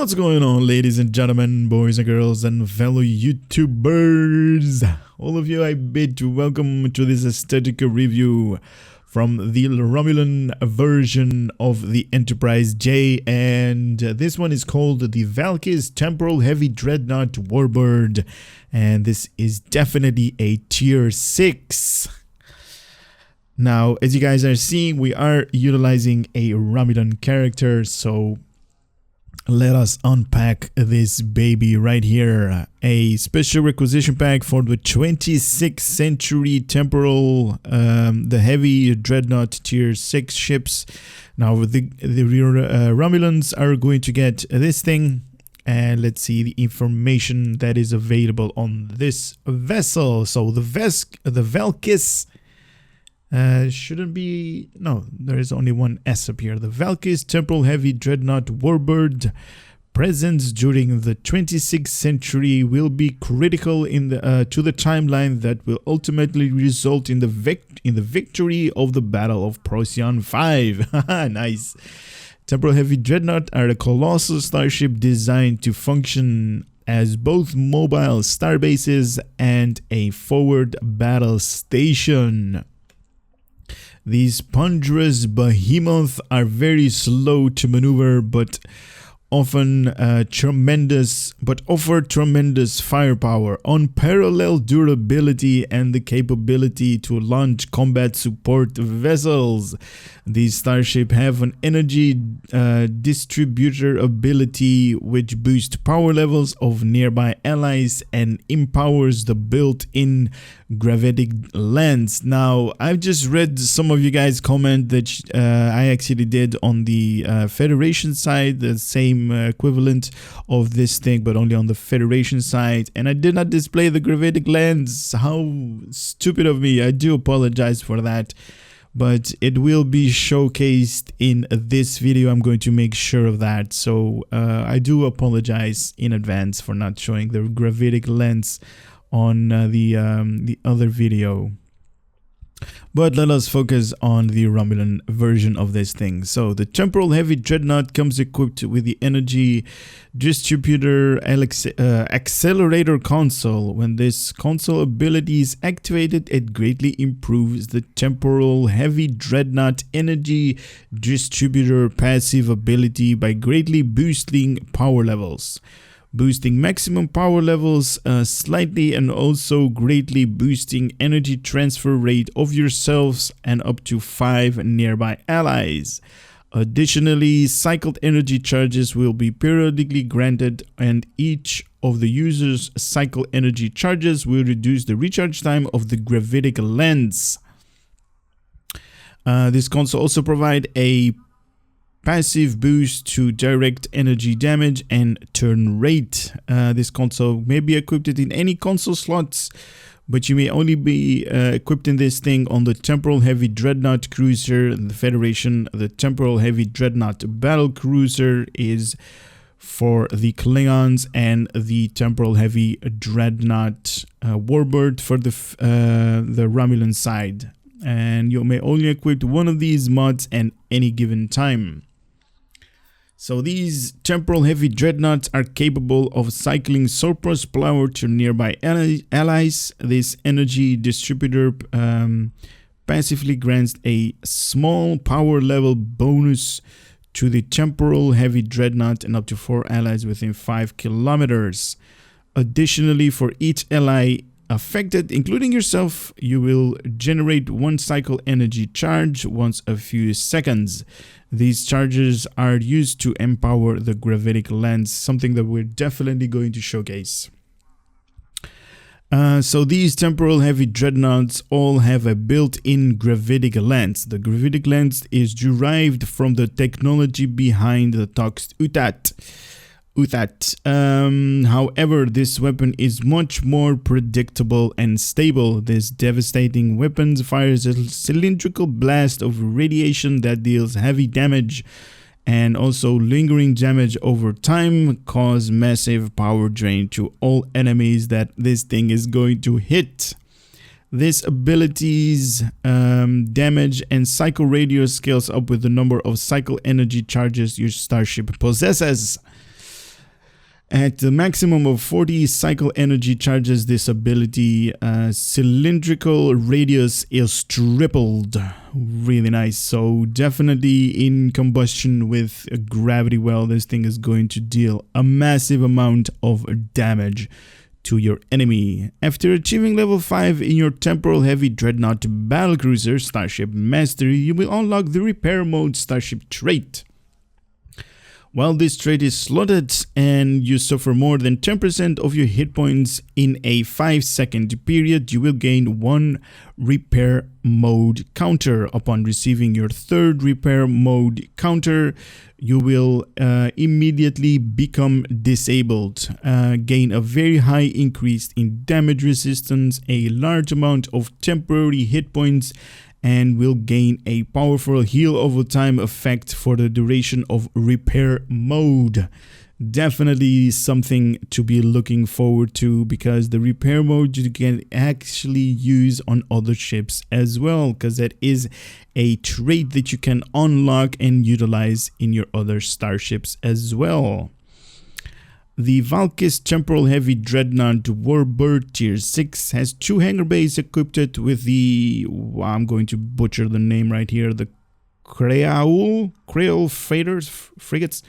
What's going on, ladies and gentlemen, boys and girls, and fellow YouTubers? All of you, I bid to welcome to this Statistic review from the Romulan version of the Enterprise J, and this one is called the Valkis Temporal Heavy Dreadnought Warbird, and this is definitely a tier 6. Now, as you guys are seeing, we are utilizing a Romulan character, so let us unpack this baby right here. A special requisition pack for the 26th century Temporal, the heavy Dreadnought tier 6 ships. Now the Romulans are going to get this thing, and let's see the information that is available on this vessel. So the Valkis shouldn't be, no, there is only one S up here. The Valkis Temporal Heavy Dreadnought Warbird presence during the 26th century will be critical in the to the timeline that will ultimately result in the victory of the Battle of Procyon 5. Nice. Temporal Heavy Dreadnought are a colossal starship designed to function as both mobile starbases and a forward battle station. These ponderous behemoths are very slow to maneuver, but offer tremendous firepower, unparalleled durability, and the capability to launch combat support vessels. These starships have an energy distributor ability which boosts power levels of nearby allies and empowers the built-in gravitic lens. Now, I've just read some of you guys comment that I actually did on the Federation side, the same equivalent of this thing, but only on the Federation side, and I did not display the gravitic lens. How stupid of me. I do apologize for that, but it will be showcased in this video. I'm going to make sure of that, so I do apologize in advance for not showing the gravitic lens on the other video. But let us focus on the Romulan version of this thing. So the Temporal Heavy Dreadnought comes equipped with the Energy Distributor Accelerator console. When this console ability is activated, it greatly improves the Temporal Heavy Dreadnought Energy Distributor passive ability by greatly boosting power levels. Boosting maximum power levels slightly, and also greatly boosting energy transfer rate of yourselves and up to 5 nearby allies. Additionally, cycled energy charges will be periodically granted, and each of the user's cycle energy charges will reduce the recharge time of the gravitic lens. This console also provides a passive boost to direct energy damage and turn rate. This console may be equipped in any console slots, but you may only be equipped in this thing on the Temporal Heavy Dreadnought Cruiser. The Federation, the Temporal Heavy Dreadnought Battle Cruiser is for the Klingons, and the Temporal Heavy Dreadnought Warbird for the Romulan side. And you may only equip one of these mods at any given time. So these Temporal Heavy Dreadnoughts are capable of cycling surplus power to nearby allies. This energy distributor passively grants a small power level bonus to the Temporal Heavy Dreadnought and up to 4 allies within 5 kilometers. Additionally, for each ally affected, including yourself, you will generate 1 cycle energy charge once a few seconds. These charges are used to empower the gravitic lens, something that we're definitely going to showcase. So these Temporal Heavy Dreadnoughts all have a built-in gravitic lens. The gravitic lens is derived from the technology behind the Tox Utat. However, this weapon is much more predictable and stable. This devastating weapon fires a cylindrical blast of radiation that deals heavy damage and also lingering damage over time, cause massive power drain to all enemies that this thing is going to hit. This ability's damage and cycle radius scales up with the number of cycle energy charges your starship possesses. At the maximum of 40 cycle energy charges, this ability cylindrical radius is tripled. Really nice. So definitely in combustion with a gravity well, this thing is going to deal a massive amount of damage to your enemy. After achieving level 5 in your Temporal Heavy Dreadnought Battlecruiser Starship Mastery, you will unlock the Repair Mode Starship Trait. While this trait is slotted and you suffer more than 10% of your hit points in a 5-second period, you will gain 1 repair mode counter. Upon receiving your 3rd repair mode counter, you will immediately become disabled, gain a very high increase in damage resistance, a large amount of temporary hit points, and will gain a powerful heal over time effect for the duration of repair mode. Definitely something to be looking forward to, because the repair mode you can actually use on other ships as well, because that is a trait that you can unlock and utilize in your other starships as well. The Valkis Temporal Heavy Dreadnought Warbird Tier 6 has 2 hangar bays equipped with the, I'm going to butcher the name right here, the Creole frigates.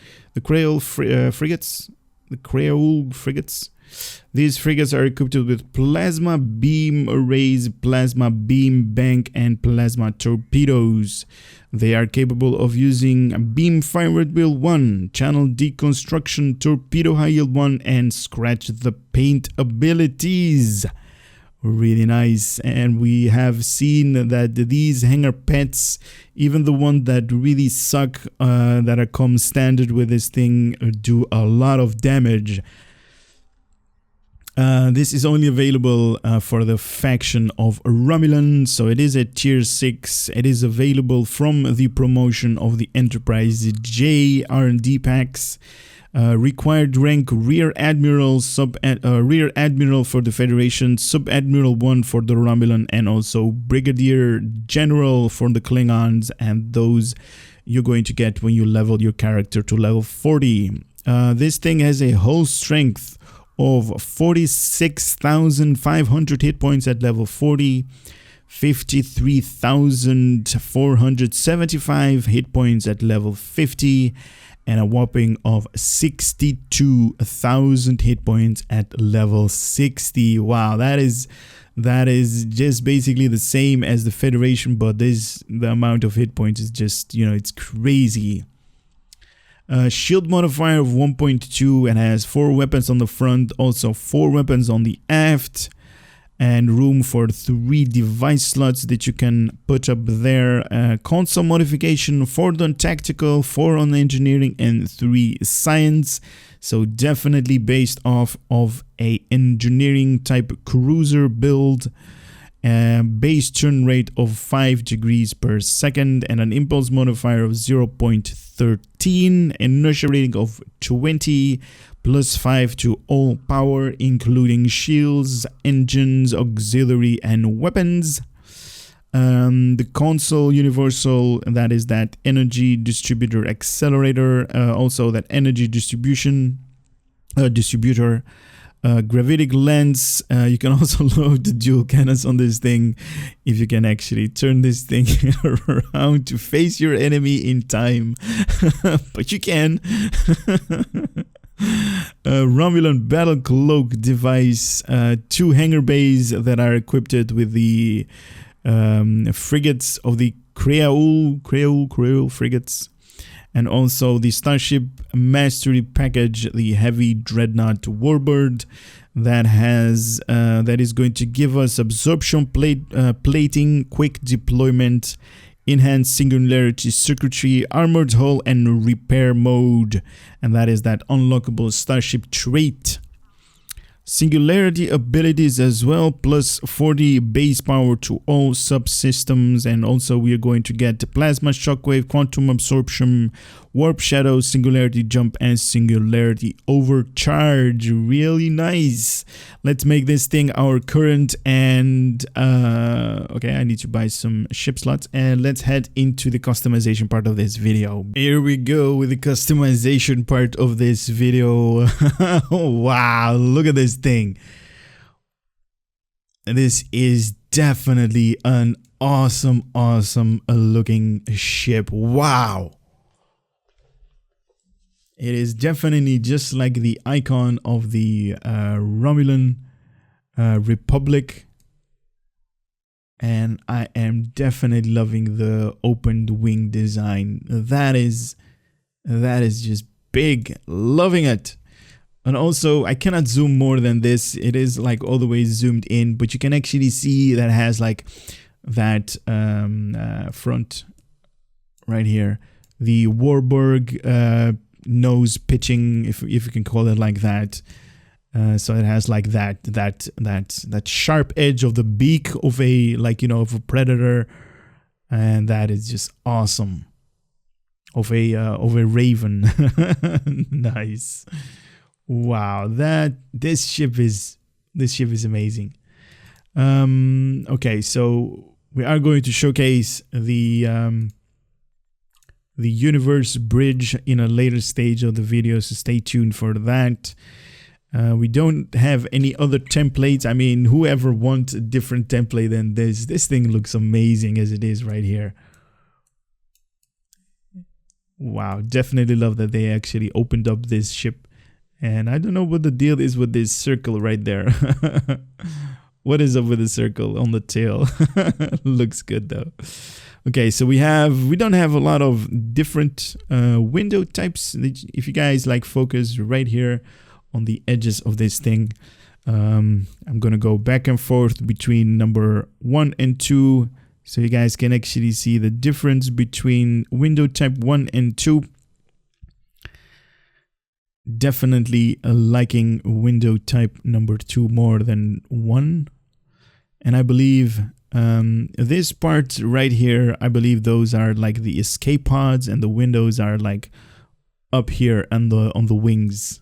These frigates are equipped with plasma beam arrays, plasma beam bank, and plasma torpedoes. They are capable of using beam fired wheel 1, channel deconstruction, torpedo high yield 1, and scratch the paint abilities. Really nice. And we have seen that these hangar pets, even the ones that really suck, that are come standard with this thing, do a lot of damage. This is only available for the faction of Romulan, so it is at tier 6. It is available from the promotion of the Enterprise J R&D packs. Required rank Rear Admiral, Rear Admiral for the Federation, Sub-Admiral 1 for the Romulan, and also Brigadier General for the Klingons, and those you're going to get when you level your character to level 40. This thing has a hull strength of 46,500 hit points at level 40, 53,475 hit points at level 50, and a whopping of 62,000 hit points at level 60. Wow, that is just basically the same as the Federation, but the amount of hit points is just, it's crazy. Shield modifier of 1.2 and has 4 weapons on the front, also 4 weapons on the aft, and room for 3 device slots that you can put up there. Console modification, 4 on tactical, 4 on engineering, and 3 science. So definitely based off of a engineering type cruiser build. Base turn rate of 5 degrees per second, and an impulse modifier of 0.13, inertia rating of 20, plus 5 to all power, including shields, engines, auxiliary, and weapons. The console universal, that is that energy distributor accelerator, also that energy distributor. Gravitic lens. You can also load the dual cannons on this thing if you can actually turn this thing around to face your enemy in time. But you can. Romulan battle cloak device, 2 hangar bays that are equipped with the frigates of the Creole frigates. And also the Starship Mastery package, the Heavy Dreadnought Warbird, that is going to give us absorption plating, quick deployment, enhanced singularity circuitry, armored hull, and repair mode. And that is that unlockable Starship Trait. Singularity abilities as well, plus 40 base power to all subsystems, and also we are going to get plasma shockwave, quantum absorption, warp shadow, singularity jump, and singularity overcharge. Really nice. Let's make this thing our current and Okay, I need to buy some ship slots, and let's head into the customization part of this video. Here we go with the customization part of this video. Wow, look at this thing. This is definitely an awesome looking ship. Wow. It is definitely just like the icon of the Romulan Republic. And I am definitely loving the opened wing design. That is just big. Loving it. And also, I cannot zoom more than this. It is like all the way zoomed in, but you can actually see that it has like that front right here. The Warbird nose pitching, if you can call it like that. So it has like that sharp edge of the beak of a, like, you know, of a predator, and that is just awesome. Of a raven. Nice. Wow, this ship is amazing. Okay, so we are going to showcase the universe bridge in a later stage of the video, so stay tuned for that. We don't have any other templates. I mean, whoever wants a different template than this thing looks amazing as it is right here. Wow, definitely love that they actually opened up this ship. And I don't know what the deal is with this circle right there. What is up with the circle on the tail? Looks good though. Okay, so we don't have a lot of different window types. If you guys like focus right here on the edges of this thing, I'm gonna go back and forth between number 1 and 2, so you guys can actually see the difference between window type 1 and 2. Definitely liking window type number 2 more than 1, and I believe this part right here, I believe those are like the escape pods, and the windows are like up here on the wings.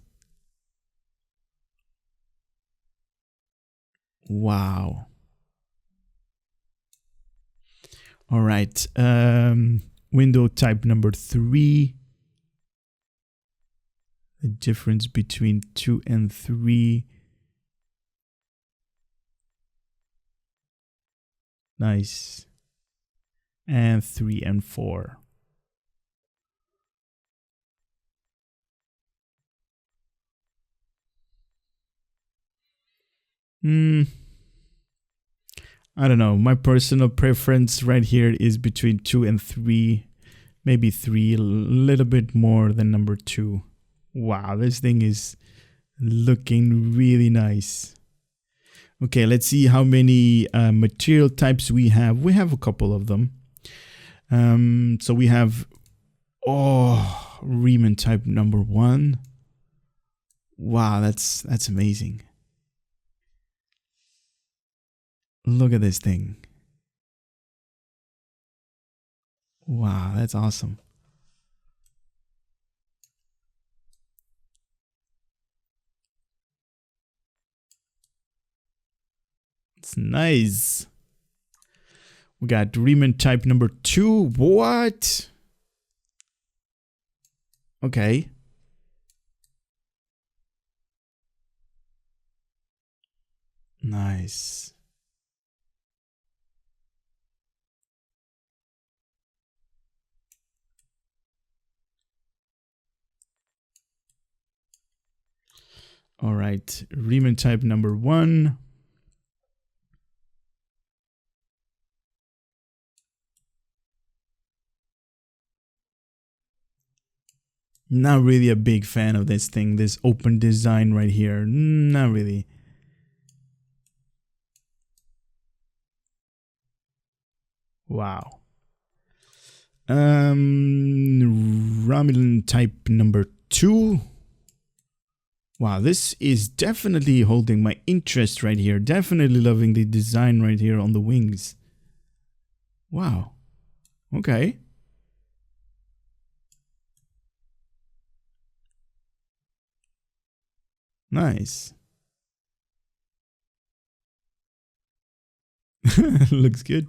Wow. All right. Window type number 3. The difference between 2 and 3. Nice. And 3 and 4. I don't know. My personal preference right here is between 2 and 3. Maybe 3, a little bit more than number 2. Wow, this thing is looking really nice. Okay, let's see how many material types we have. We have a couple of them. So we have, Riemann type number 1. Wow, that's amazing. Look at this thing. Wow, that's awesome. It's nice. We got Riemann type number 2. What? Okay. Nice. All right, Riemann type number 1. Not really a big fan of this thing, this open design right here. Not really. Wow. Romulan type number 2. Wow, this is definitely holding my interest right here. Definitely loving the design right here on the wings. Wow. Okay. Nice. Looks good.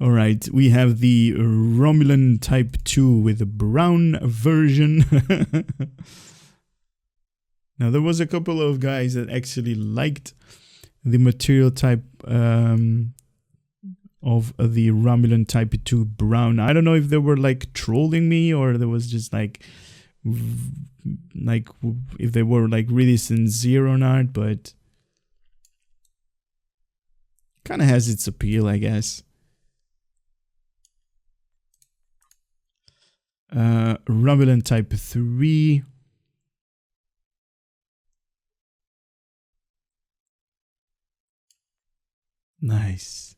All right, we have the Romulan Type 2 with a brown version. Now, there was a couple of guys that actually liked the material type of the Romulan Type 2 brown. I don't know if they were like trolling me or there was just like if they were like really sincere or not, but kind of has its appeal, I guess. Romulan Type 3. Nice.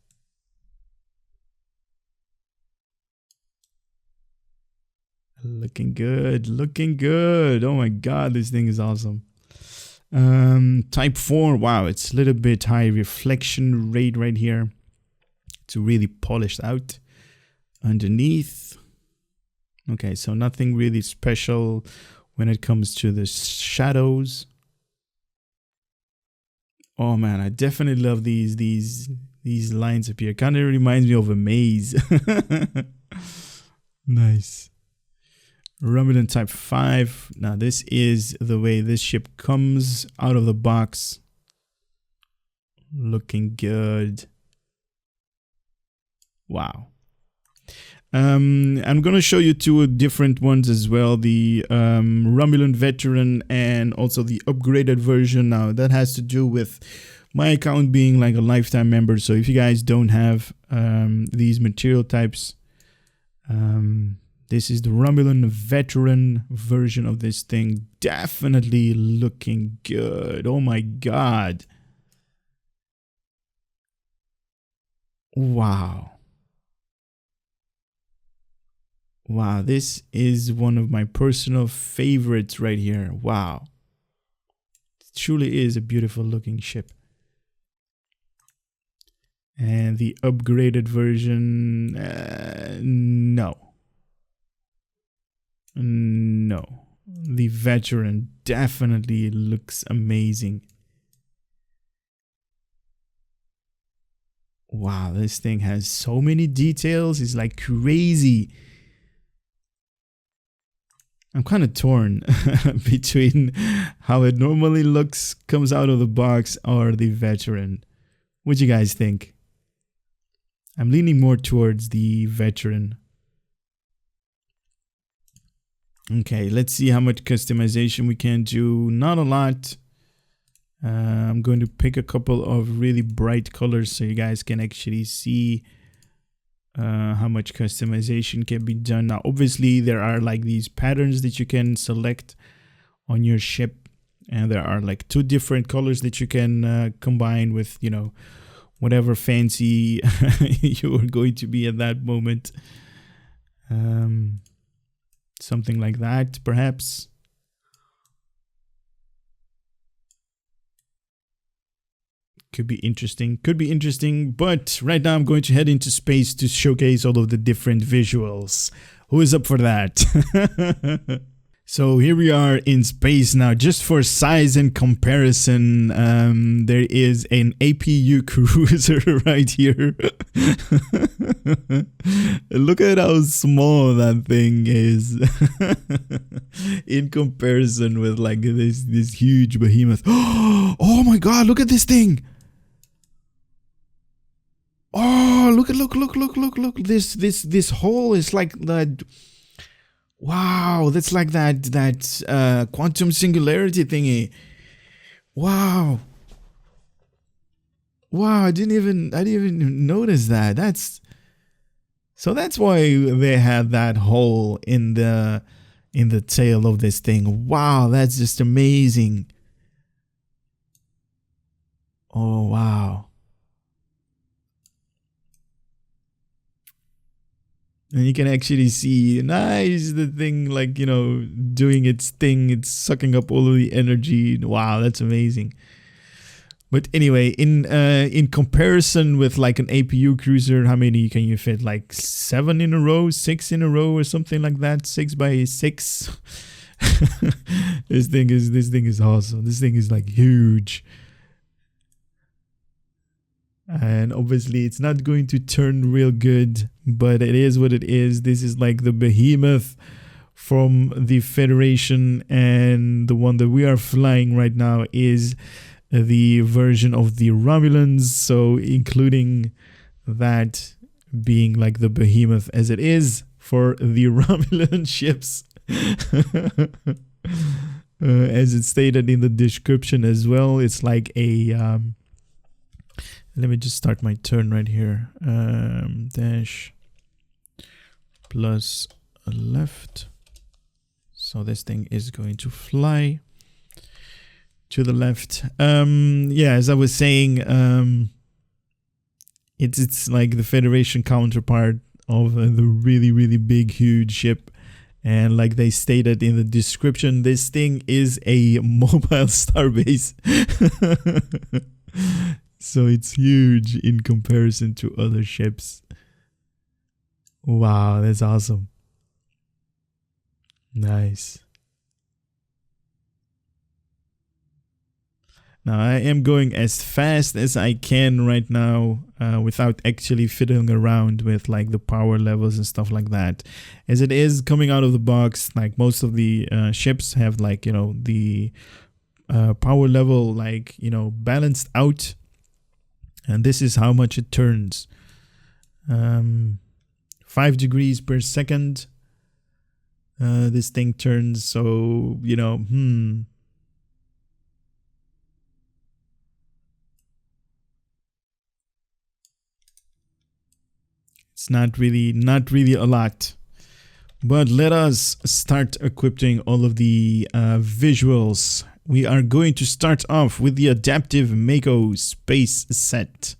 Looking good, looking good. Oh my god, this thing is awesome. Type 4, wow, it's a little bit high reflection rate right here. It's really polished out underneath. Okay, so nothing really special when it comes to the shadows. Oh man, I definitely love these lines up here. Kind of reminds me of a maze. Nice. Romulan Type 5. Now this is the way this ship comes out of the box. Looking good. Wow. I'm going to show you two different ones as well. The Romulan Veteran and also the upgraded version. Now that has to do with my account being like a lifetime member. So if you guys don't have these material types, this is the Romulan Veteran version of this thing. Definitely looking good. Oh my god. Wow. Wow, this is one of my personal favorites right here. Wow. It truly is a beautiful looking ship. And the upgraded version, no. No. The Veteran definitely looks amazing. Wow, this thing has so many details. It's like crazy. I'm kind of torn between how it normally looks, comes out of the box, or the Veteran. What do you guys think? I'm leaning more towards the Veteran. Okay, let's see how much customization we can do. Not a lot. I'm going to pick a couple of really bright colors so you guys can actually see how much customization can be done. Now, obviously, there are like these patterns that you can select on your ship, and there are like two different colors that you can combine with, you know, whatever fancy you are going to be at that moment. Something like that, perhaps. Could be interesting, but right now I'm going to head into space to showcase all of the different visuals. Who is up for that? So here we are in space now. Just for size and comparison, there is an APU cruiser right here. Look at how small that thing is in comparison with like this huge behemoth. Oh my god, look at this thing. Oh, look. This hole is like that. Wow, that's like that quantum singularity thingy. Wow. Wow, I didn't even notice that. That's why they had that hole in the tail of this thing. Wow, that's just amazing. Oh, wow. And you can actually see, nice, the thing, like, you know, doing its thing. It's sucking up all of the energy. Wow, that's amazing. But anyway, in comparison with like an APU cruiser, how many can you fit? Like 7 in a row, 6 in a row, or something like that. 6 by 6. This thing is awesome. This thing is like huge. And obviously it's not going to turn real good, but it is what it is. This is like the behemoth from the Federation, and the one that we are flying right now is the version of the Romulans, so including that being like the behemoth as it is for the Romulan ships. As it's stated in the description as well, it's like a let me just start my turn right here. Dash plus a left. So this thing is going to fly to the left. Yeah, as I was saying, it's like the Federation counterpart of the really big, huge ship. And like they stated in the description, this thing is a mobile starbase. So it's huge in comparison to other ships. Wow, that's awesome. Nice. Now I am going as fast as I can right now without actually fiddling around with like the power levels and stuff like that. As it is coming out of the box, like most of the ships have like, you know, the power level like, you know, balanced out. And this is how much it turns. 5 degrees per second. This thing turns, so, you know, it's not really a lot. But let us start equipping all of the visuals. We are going to start off with the Adaptive Mako Space Set.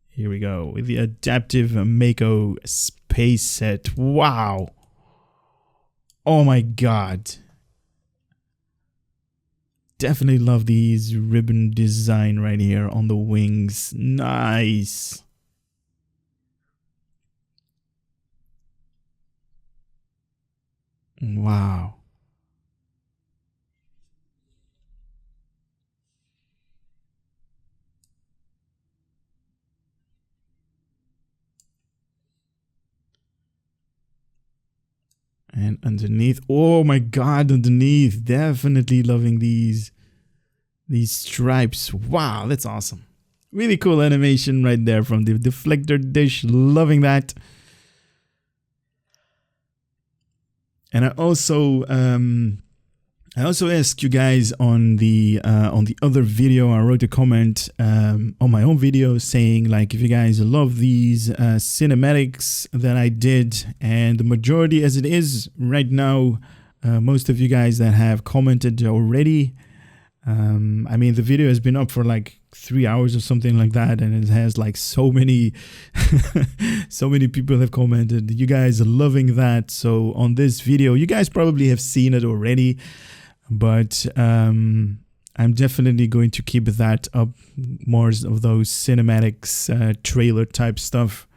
Here we go, with the Adaptive Mako Space Set. Wow. Oh my god. Definitely love these ribbon design right here on the wings. Nice. Wow. And underneath, oh my god, underneath, definitely loving these stripes. Wow, that's awesome. Really cool animation right there from the deflector dish. Loving that. And I also asked you guys on the other video. I wrote a comment on my own video saying like if you guys love these cinematics that I did, and the majority as it is right now, most of you guys that have commented already. I mean, the video has been up for like 3 hours or something like that, and it has like so many so many people have commented. You guys are loving that. So on this video, you guys probably have seen it already, but I'm definitely going to keep that up. More of those cinematics, trailer type stuff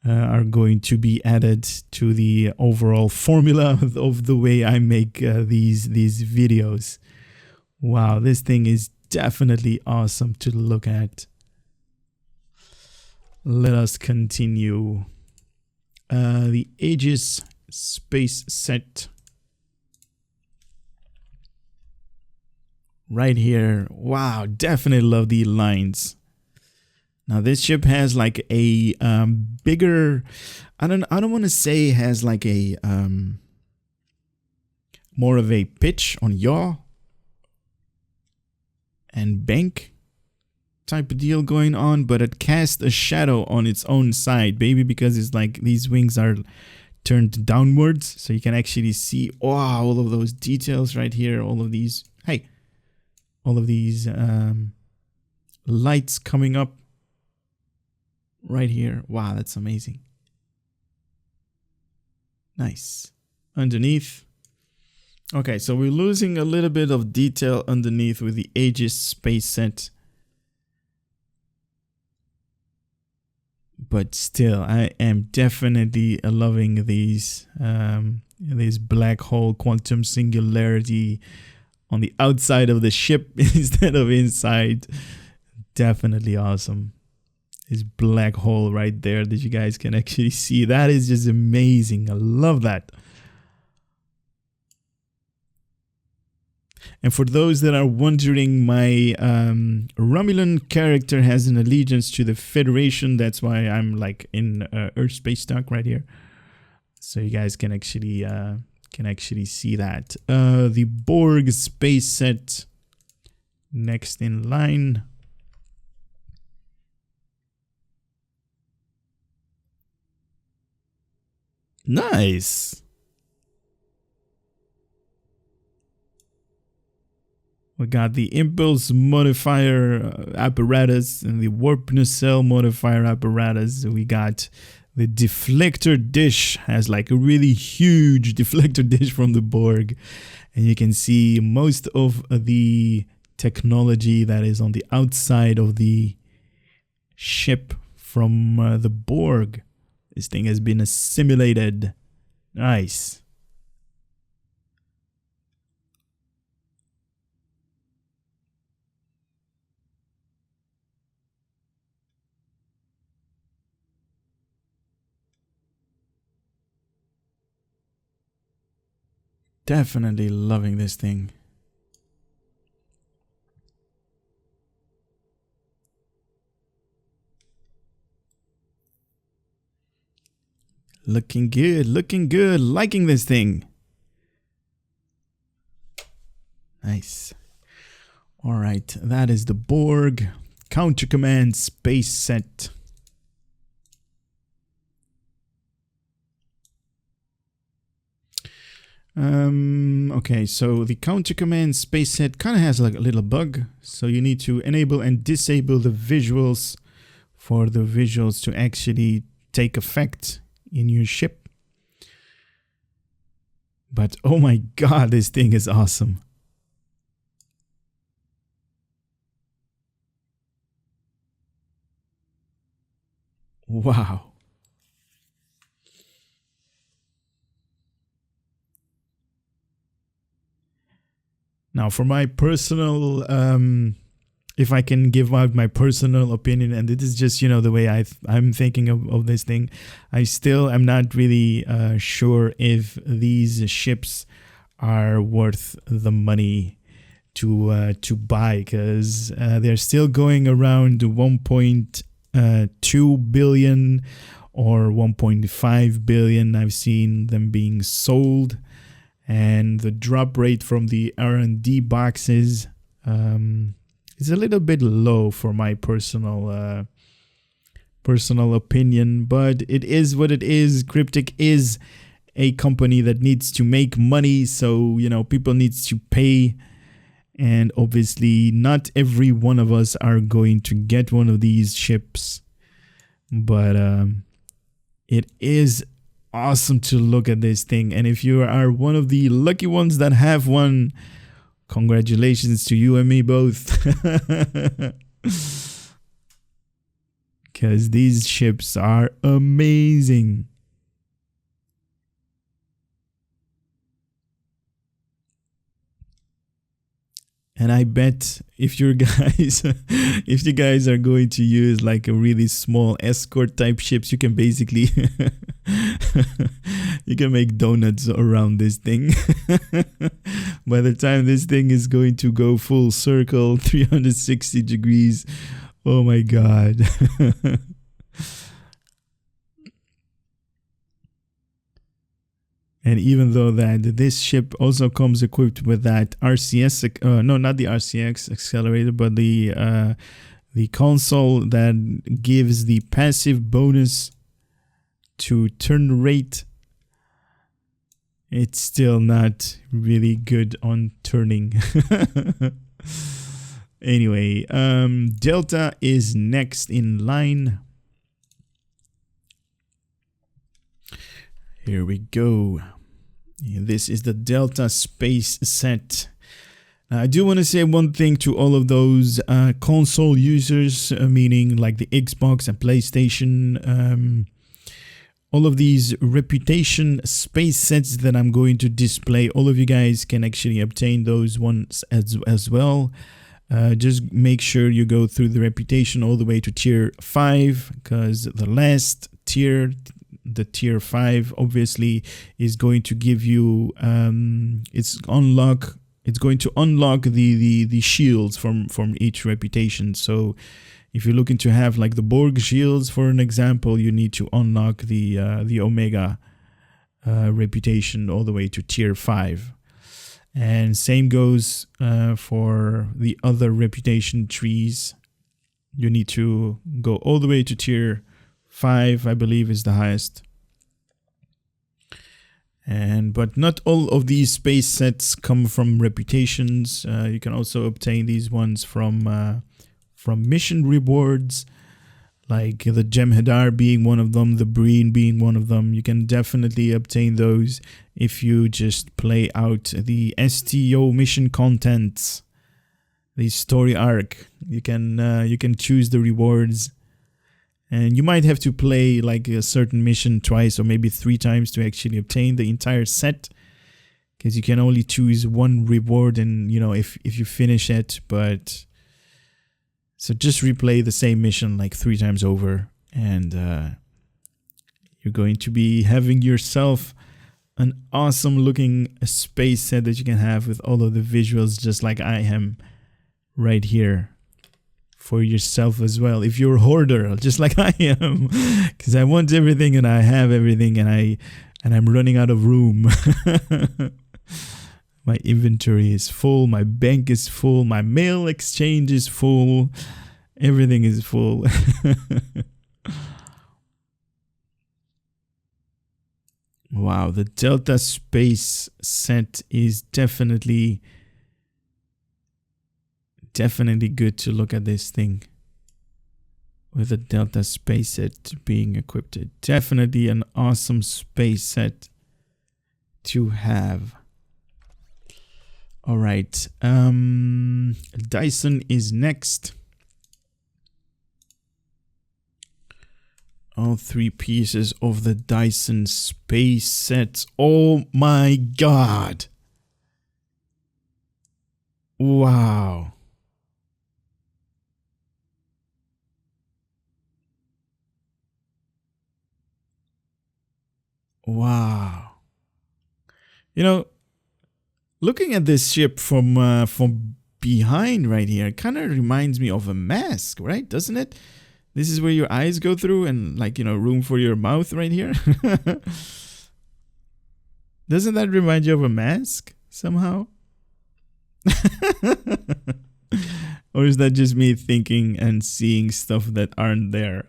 are going to be added to the overall formula of the way I make these videos. Wow, this thing is definitely awesome to look at. Let us continue. The Aegis Space Set. Right here. Wow, definitely love the lines. Now this ship has like a bigger, I don't want to say has like a more of a pitch on yaw and bank type of deal going on, but it casts a shadow on its own side, maybe because it's like these wings are turned downwards, so you can actually see all of those details right here, all of these lights coming up right here. Wow, that's amazing. Nice. Underneath. Okay, so we're losing a little bit of detail underneath with the Aegis Space Set. But still, I am definitely loving these black hole quantum singularity on the outside of the ship instead of inside. definitely awesome. This black hole right there that you guys can actually see. That is just amazing. I love that. And for those that are wondering, my Romulan character has an allegiance to the Federation. That's why I'm like in Earth Space Dock right here. So you guys can actually see that. The Borg space set next in line. Nice. We got the impulse modifier apparatus and the warp nacelle modifier apparatus. We got the deflector dish, has like a really huge deflector dish from the Borg. And you can see most of the technology that is on the outside of the ship from the Borg. This thing has been assimilated. Nice. Definitely loving this thing. Looking good, liking this thing. Nice. All right, that is the Borg Counter Command space set. Okay, so the Counter Command space set kind of has like a little bug. So you need to enable and disable the visuals for the visuals to actually take effect in your ship. But oh my god, this thing is awesome. Wow. Now for my personal, if I can give out my personal opinion, and this is just, you know, the way I'm thinking of this thing, I still am not really sure if these ships are worth the money to buy, because they're still going around 1.2 billion or 1.5 billion. I've seen them being sold. And the drop rate from the R&D boxes is a little bit low for my personal opinion, but it is what it is. Cryptic is a company that needs to make money, so you know, people needs to pay, and obviously not every one of us are going to get one of these ships, but it is awesome to look at this thing. And if you are one of the lucky ones that have one, congratulations to you and me both. Because these ships are amazing. And I bet if you guys are going to use like a really small escort type ships, you can basically you can make donuts around this thing. By the time this thing is going to go full circle, 360 degrees, oh my god. And even though that this ship also comes equipped with that RCS, no, not the RCX accelerator, but the console that gives the passive bonus to turn rate, it's still not really good on turning. Anyway, Delta is next in line. Here we go. This is the Delta space set. Now, I do want to say one thing to all of those console users, meaning like the Xbox and PlayStation. All of these reputation space sets that I'm going to display, all of you guys can actually obtain those ones as well. Just make sure you go through the reputation all the way to tier 5, because the last tier, the tier 5, obviously is going to give you it's going to unlock the shields from each reputation. So if you're looking to have like the Borg shields, for an example, you need to unlock the Omega reputation all the way to tier 5. And same goes for the other reputation trees. You need to go all the way to tier 5, I believe, is the highest. But not all of these space sets come from reputations. You can also obtain these ones from mission rewards, like the Jem'Hadar being one of them, the Breen being one of them. You can definitely obtain those if you just play out the STO mission contents, the story arc. You can choose the rewards, and you might have to play like a certain mission twice or maybe 3 times to actually obtain the entire set, because you can only choose one reward, and if you finish it. But so just replay the same mission like 3 times over, and you're going to be having yourself an awesome looking space set that you can have with all of the visuals, just like I am right here, for yourself as well. If you're a hoarder, just like I am, because I want everything and I have everything, and I'm running out of room. My inventory is full, my bank is full, my mail exchange is full, everything is full. Wow, the Delta Space set is definitely good to look at this thing. With the Delta Space set being equipped. Definitely an awesome space set to have. All right, Dyson is next. All 3 pieces of the Dyson space sets. Oh my god. Wow. Wow. Looking at this ship from behind right here, kind of reminds me of a mask, right? Doesn't it? This is where your eyes go through, and like, room for your mouth right here. Doesn't that remind you of a mask somehow? Or is that just me thinking and seeing stuff that aren't there?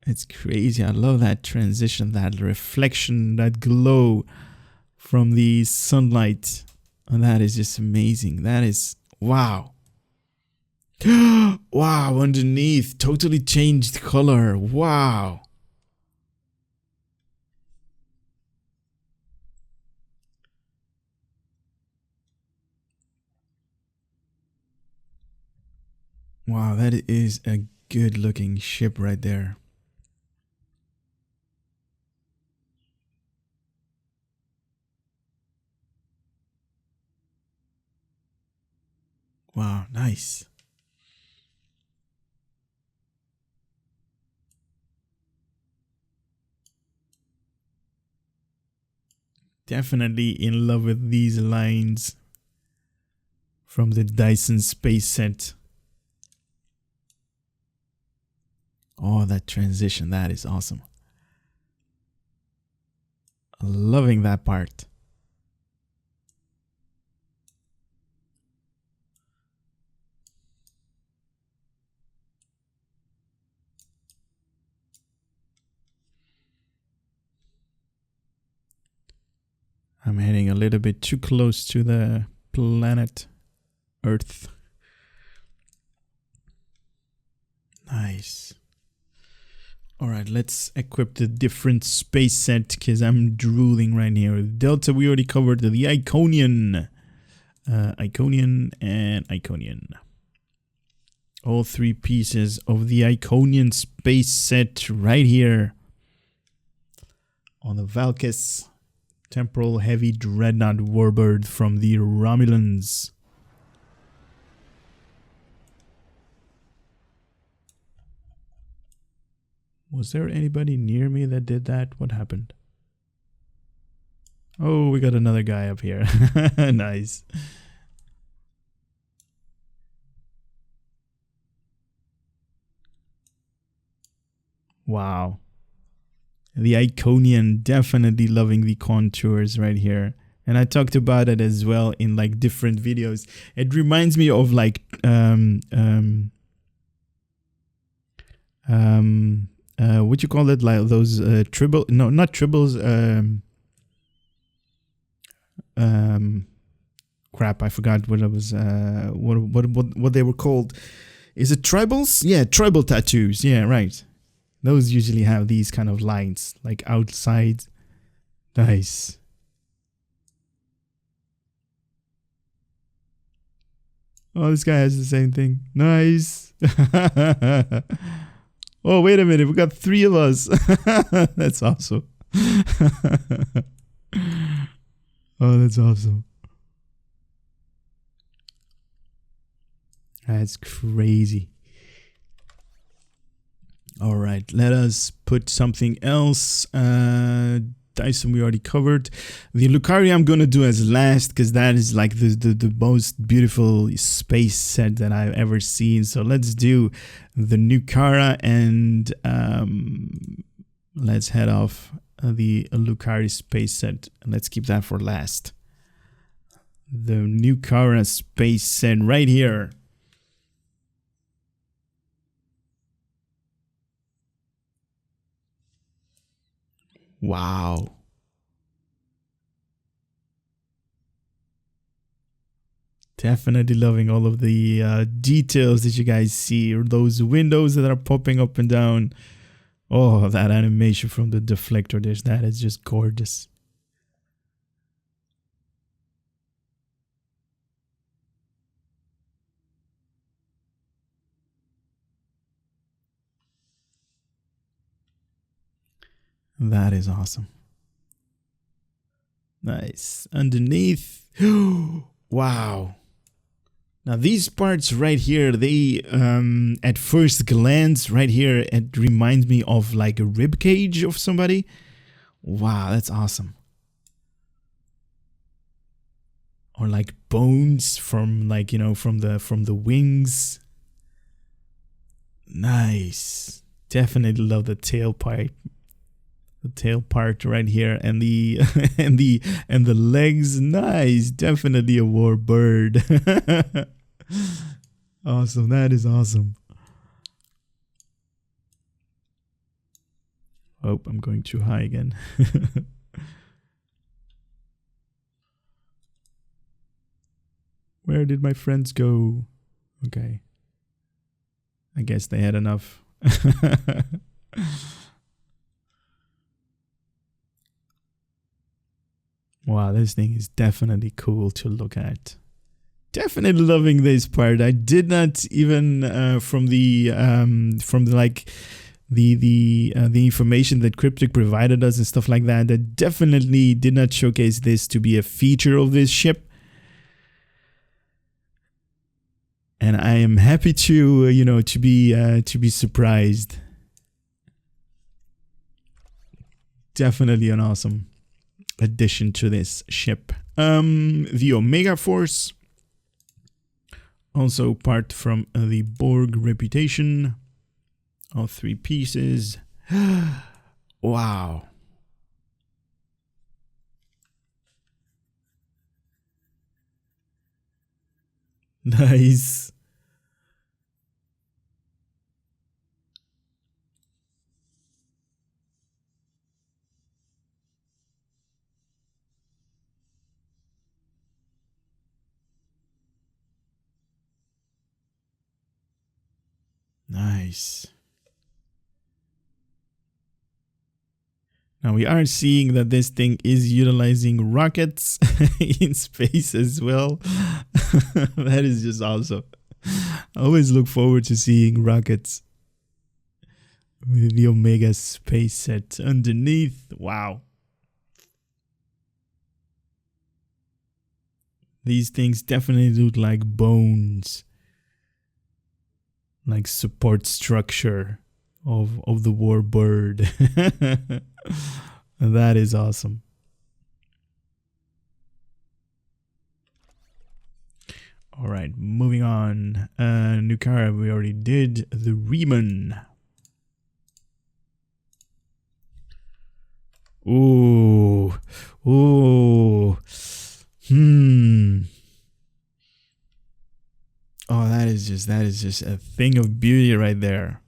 It's crazy. I love that transition, that reflection, that glow from the sunlight. And that is just amazing. That is, wow. Wow, underneath, totally changed color. Wow. Wow, that is a good looking ship right there. Wow, nice. Definitely in love with these lines from the Dyson space set. Oh, that transition, that is awesome. Loving that part. I'm heading a little bit too close to the planet Earth. Nice. All right, let's equip the different space set, because I'm drooling right here. Delta, we already covered the Iconian. Iconian and Iconian. All 3 pieces of the Iconian space set right here on the Valkis. Temporal heavy Dreadnought Warbird from the Romulans. Was there anybody near me that did that? What happened? Oh, we got another guy up here. Nice. Wow. The Iconian, definitely loving the contours right here. And I talked about it as well in like different videos. It reminds me of like what you call it, like those tribble, no, not tribbles, crap, I forgot what it was, what they were called. Is it tribals? Yeah, tribal tattoos. Yeah, right. Those usually have these kind of lines, like outside. Nice. Oh, this guy has the same thing. Nice. Oh, wait a minute. We got 3 of us. That's awesome. Oh, that's awesome. That's crazy. All right, let us put something else. Dyson we already covered. The Lucaria I'm gonna do as last because that is like the most beautiful space set that I've ever seen. So let's do the Lucaria and let's head off the Lucaria space set. Let's keep that for last. The Lucaria space set right here. Wow. Definitely loving all of the details that you guys see, or those windows that are popping up and down. Oh, that animation from the deflector dish, that is just gorgeous. That is awesome. Nice. Underneath. Wow. Now these parts right here, they at first glance right here, it reminds me of like a rib cage of somebody. Wow, that's awesome. Or like bones from like, you know, from the wings. Nice. Definitely love the tailpipe. The tail part right here, and the and the legs. Nice. Definitely a warbird. Awesome. That is awesome. Oh, I'm going too high again. Where did my friends go? Okay. I guess they had enough. Wow, this thing is definitely cool to look at. Definitely loving this part. I did not even from the information that Cryptic provided us and stuff like that. That definitely did not showcase this to be a feature of this ship. And I am happy to to be surprised. Definitely an awesome addition to this ship. The Omega Force, also part from the Borg reputation. All 3 pieces. Wow. Nice. Nice. Now we are seeing that this thing is utilizing rockets in space as well. That is just awesome. I always look forward to seeing rockets with the Omega space set underneath. Wow. These things definitely look like bones, like support structure of the Warbird. That is awesome. All right, moving on. Nukara, we already did. The Riemann. Ooh. Ooh. Oh, that is just a thing of beauty right there.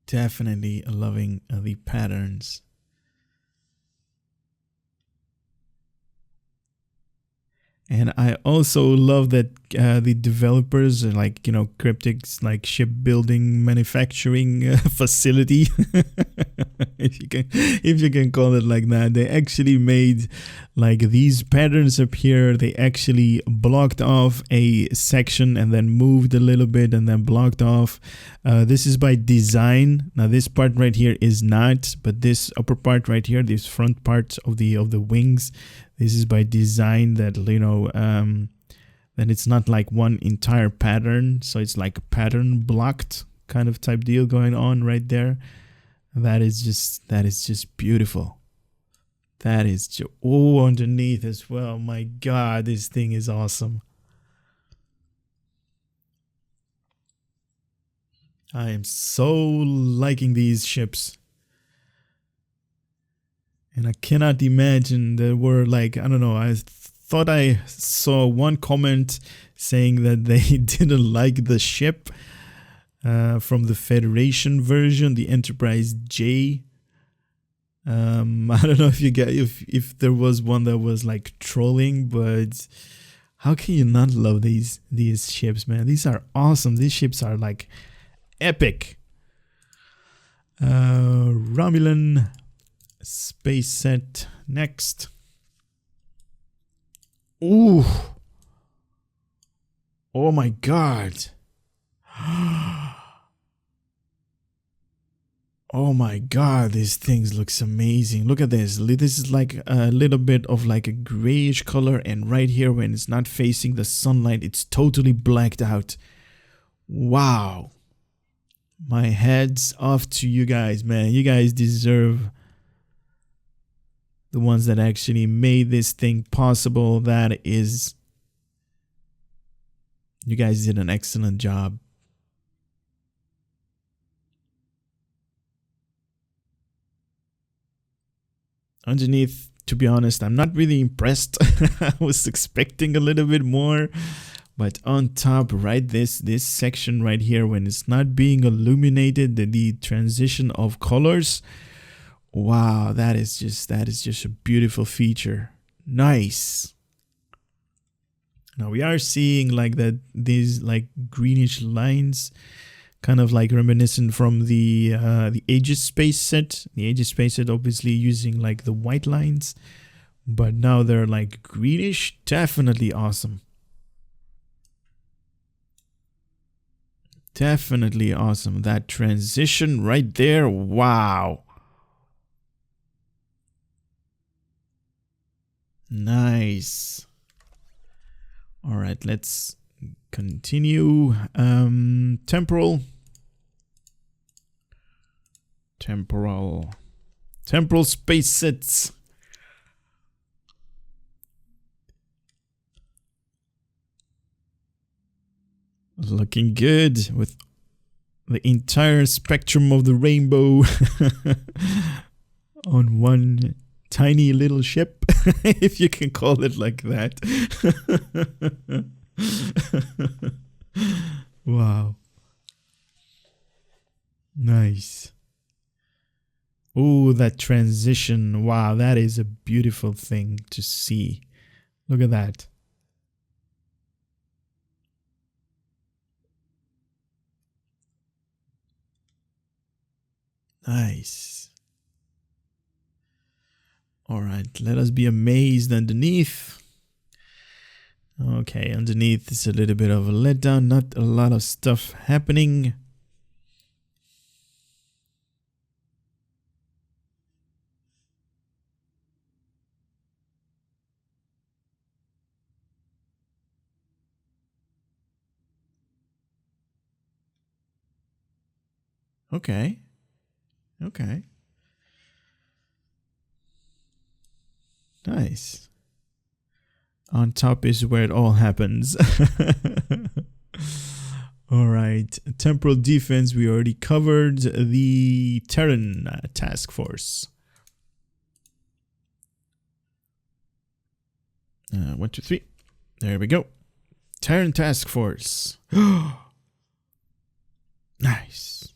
Definitely loving the patterns. And I also love that the developers are like, you know, Cryptic's like shipbuilding manufacturing facility, if you can call it like that. They actually made like these patterns appear. They actually blocked off a section and then moved a little bit and then blocked off. This is by design. Now this part right here is not, but this upper part right here, this front part of the wings, this is by design, that, you know, that it's not like one entire pattern. So it's like pattern blocked kind of type deal going on right there. That is just beautiful. That is just, oh, underneath as well. My God, this thing is awesome. I am so liking these ships. And I cannot imagine there were like, I don't know, I thought I saw one comment saying that they didn't like the ship from the Federation version, the Enterprise J. I don't know if you get if there was one that was like trolling, but how can you not love these ships, man? These are awesome. These ships are like epic. Romulan space set next. Ooh. Oh my God. Oh my God, these things looks amazing. Look at this. This is like a little bit of like a grayish color, and right here when it's not facing the sunlight, it's totally blacked out. Wow. My head's off to you guys, man. You guys deserve, the ones that actually made this thing possible. That is, you guys did an excellent job. Underneath, to be honest, I'm not really impressed. I was expecting a little bit more. But on top, right, this section right here, when it's not being illuminated, the transition of colors, wow, that is just a beautiful feature. Nice. Now we are seeing like that, these like greenish lines, kind of like reminiscent from the Aegis space set. The Aegis space set obviously using like the white lines, but now they're like greenish. Definitely awesome. Definitely awesome. That transition right there. Wow. Nice. All right, let's continue. Temporal space sets. Looking good with the entire spectrum of the rainbow on one tiny little ship, if you can call it like that. Wow. Nice. Oh, that transition. Wow, that is a beautiful thing to see. Look at that. Nice. All right, let us be amazed underneath. Okay, underneath is a little bit of a letdown, not a lot of stuff happening. Okay. Okay. Nice. On top is where it all happens. All right. Temporal defense, we already covered. The Terran task force. 1, 2, 3. There we go. Terran task force. Nice.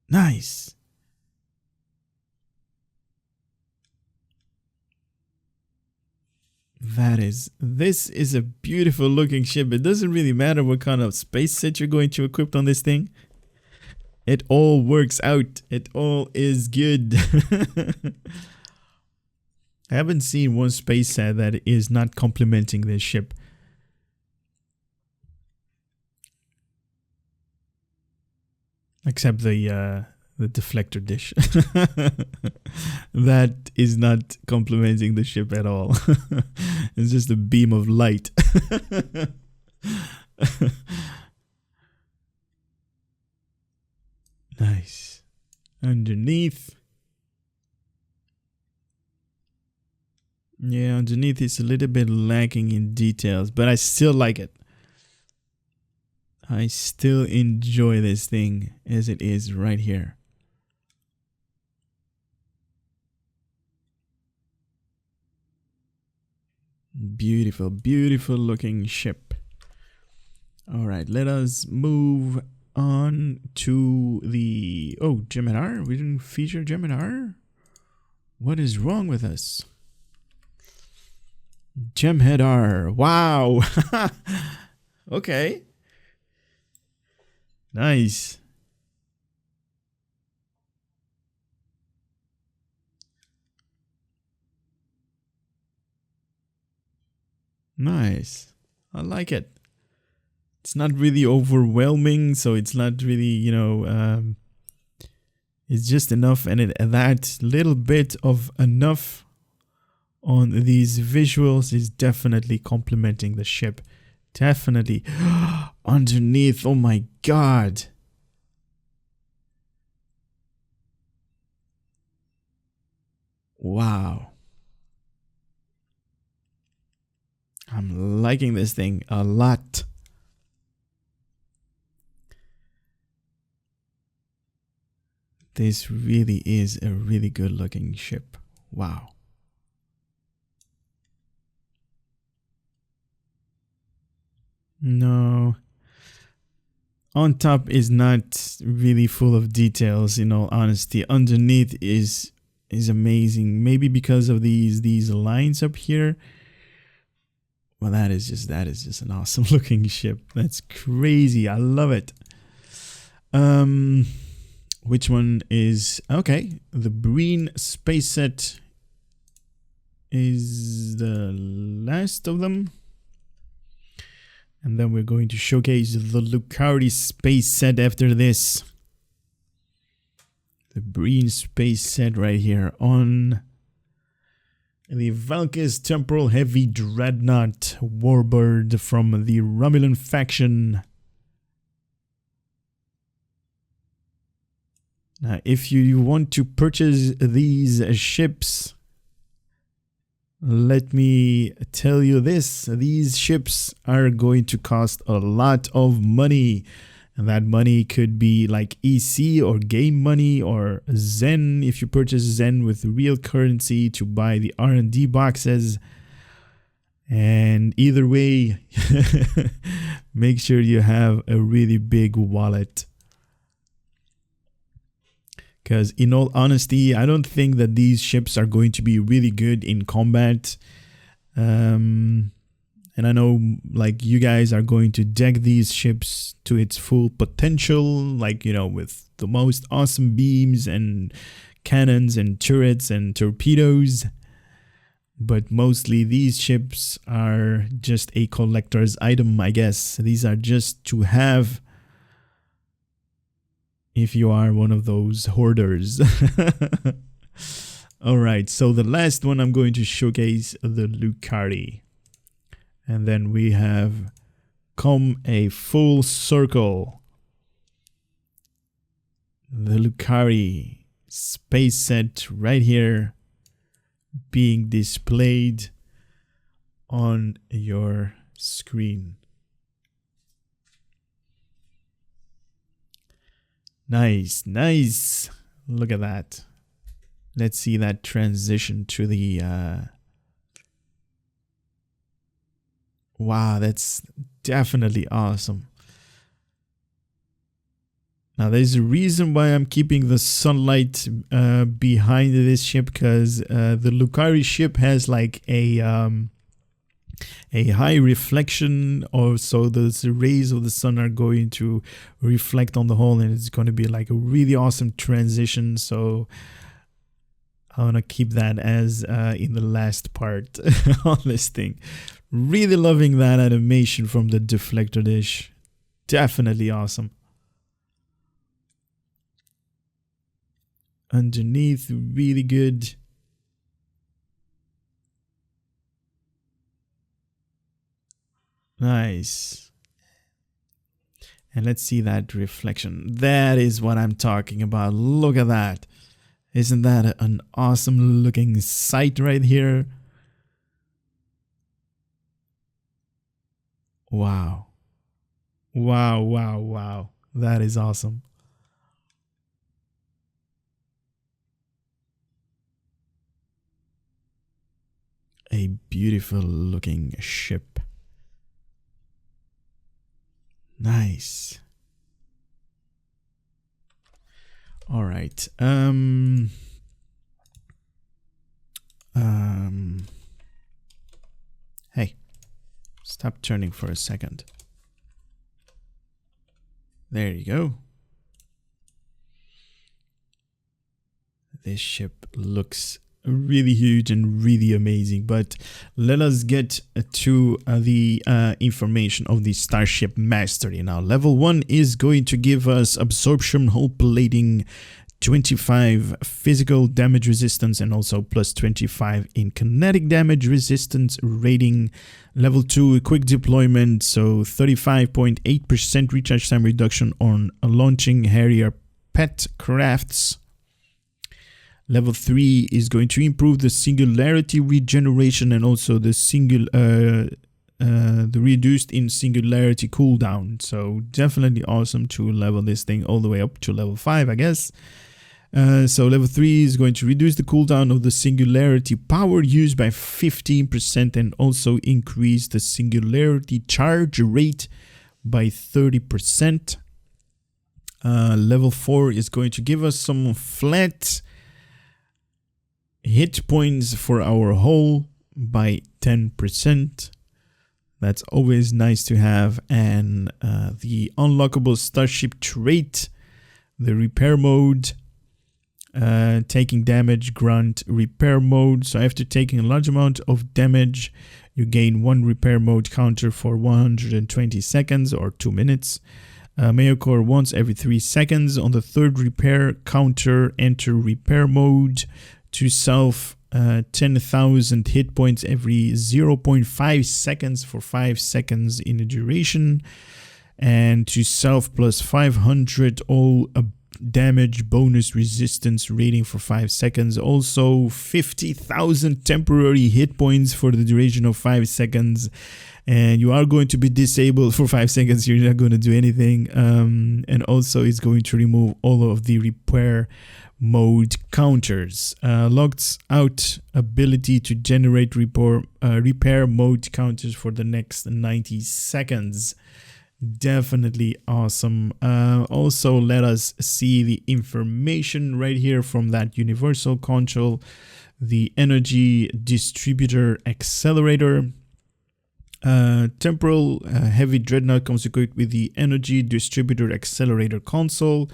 Nice. This is a beautiful looking ship. It doesn't really matter what kind of space set you're going to equip on this thing. It all works out. It all is good. I haven't seen one space set that is not complementing this ship. Except the deflector dish. That is not complementing the ship at all. It's just a beam of light. Nice. Underneath. Yeah, underneath it's a little bit lacking in details, but I still like it. I still enjoy this thing as it is right here. Beautiful, beautiful looking ship. All right, let us move on to the... Oh, Gemini? We didn't feature Gemini? What is wrong with us? Gemhead. Wow. Okay. Nice. Nice. I like it. It's not really overwhelming, so it's not really, you know, it's just enough, and that little bit of enough on these visuals is definitely complementing the ship. Definitely. Underneath, oh my god. Wow. I'm liking this thing a lot. This really is a really good looking ship. Wow. No. On top is not really full of details, in all honesty. Underneath is amazing. Maybe because of these lines up here. Well, that is just an awesome looking ship. That's crazy. I love it. Which one is okay? The Breen space set is the last of them. And then we're going to showcase the Lucario space set after this. The Breen space set right here on the Valkis Temporal Heavy Dreadnought Warbird from the Romulan faction. Now, if you want to purchase these ships, let me tell you this. These ships are going to cost a lot of money. And that money could be like EC or game money or Zen if you purchase Zen with real currency to buy the R&D boxes. And either way, make sure you have a really big wallet. Because in all honesty, I don't think that these ships are going to be really good in combat. And I know like you guys are going to deck these ships to its full potential. Like, you know, with the most awesome beams and cannons and turrets and torpedoes. but mostly these ships are just a collector's item, I guess. These are just to have if you are one of those hoarders. Alright, so the last one I'm going to showcase, the Lucari. And then we have come a full circle. The Lucari space set right here being displayed on your screen. Nice, nice. Look at that. Let's see that transition to the wow, that's definitely awesome. Now there's a reason why I'm keeping the sunlight behind this ship, because the Lucari ship has like a high reflection, or so the rays of the sun are going to reflect on the hull, and it's going to be like a really awesome transition. So I want to keep that as in the last part on this thing. Really loving that animation from the deflector dish. Definitely awesome. Underneath, really good. Nice. And let's see that reflection. That is what I'm talking about. Look at that. Isn't that an awesome looking sight right here? Wow. Wow, wow, wow. That is awesome. A beautiful looking ship. Nice. All right. Hey, stop turning for a second. There you go. This ship looks really huge and really amazing, but let us get to the information of the Starship Mastery. Now, level 1 is going to give us absorption, hull plating, 25 physical damage resistance, and also plus 25 in kinetic damage resistance rating. Level 2, quick deployment, so 35.8% recharge time reduction on launching Harrier pet crafts. Level 3 is going to improve the singularity regeneration and also the reduced in singularity cooldown. So definitely awesome to level this thing all the way up to level 5, I guess. So level 3 is going to reduce the cooldown of the singularity power used by 15% and also increase the singularity charge rate by 30%. Level 4 is going to give us some flat hit points for our hull by 10%. That's always nice to have. And the unlockable Starship Trait, the repair mode, taking damage, grant repair mode. So after taking a large amount of damage, you gain 1 repair mode counter for 120 seconds or 2 minutes. May occur once every 3 seconds. On the third repair counter, enter repair mode. To self 10,000 hit points every 0.5 seconds for 5 seconds in a duration, and to self plus 500 all damage bonus resistance rating for 5 seconds. Also 50,000 temporary hit points for the duration of 5 seconds, and you are going to be disabled for 5 seconds. You're not going to do anything, and also it's going to remove all of the repair mode counters. Locked out ability to generate repair mode counters for the next 90 seconds. Definitely awesome. Also, let us see the information right here from that universal console. The energy distributor accelerator. Temporal heavy dreadnought comes equipped with the energy distributor accelerator console.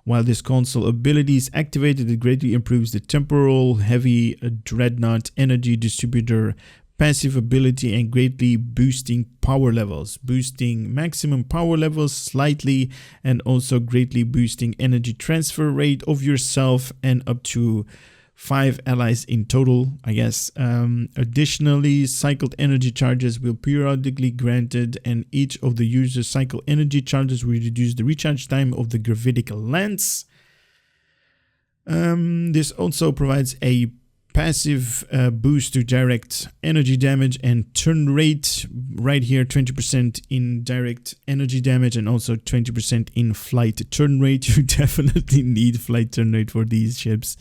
While this console ability is activated, it greatly improves the Temporal, Heavy, Dreadnought, Energy Distributor, passive ability, and greatly boosting power levels. Boosting maximum power levels slightly, and also greatly boosting energy transfer rate of yourself and up to 5 allies in total, I guess. Additionally, cycled energy charges will periodically granted, and each of the user's cycle energy charges will reduce the recharge time of the gravitic lance. This also provides a passive boost to direct energy damage and turn rate. Right here, 20% in direct energy damage and also 20% in flight turn rate. You definitely need flight turn rate for these ships.